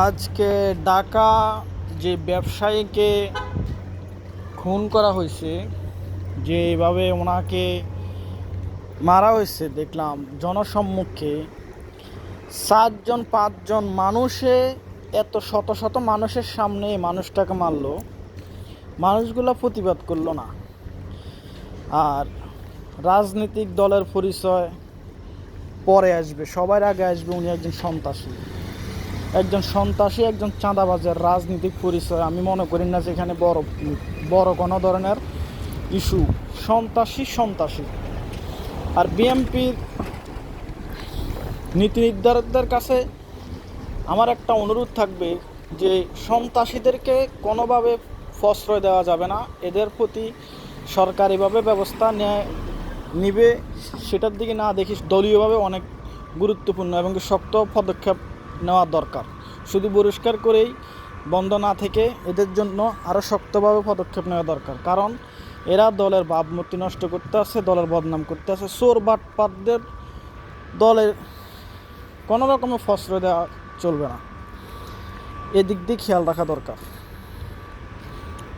আজকে ঢাকা যে ব্যবসায়ীকে খুন করা হয়েছে, যেভাবে ওনাকে মারা হয়েছে দেখলাম জনসম্মুখে, 4-5 মানুষে এত শত শত মানুষের সামনে মানুষটাকে মারলো, মানুষগুলো প্রতিবাদ করলো না। আর রাজনৈতিক দলের পরিচয় পরে আসবে, সবার আগে আসবে উনি একজন সন্ত্রাসী, একজন চাঁদাবাজের রাজনৈতিক পরিচয় আমি মনে করি না যে এখানে বড় কোনো ধরনের ইস্যু। সন্ত্রাসী। আর বিএনপির নীতি নির্ধারকদের কাছে আমার একটা অনুরোধ থাকবে যে সন্ত্রাসীদেরকে কোনোভাবে প্রশ্রয় দেওয়া যাবে না, এদের প্রতি সরকারিভাবে ব্যবস্থা নিবে সেটার দিকে না দেখি দলীয়ভাবে অনেক গুরুত্বপূর্ণ এবং শক্ত পদক্ষেপ নেওয়া দরকার। শুধু বহিষ্কার করেই বন্ধ না থেকে এদের জন্য আরও শক্তভাবে পদক্ষেপ নেওয়া দরকার, কারণ এরা দলের ভাবমূর্তি নষ্ট করতে আসে, দলের বদনাম করতে আসে। চোর বাটপারদের দলের কোনো রকমের প্রশ্রয় দেওয়া চলবে না, এদিক দিয়ে খেয়াল রাখা দরকার।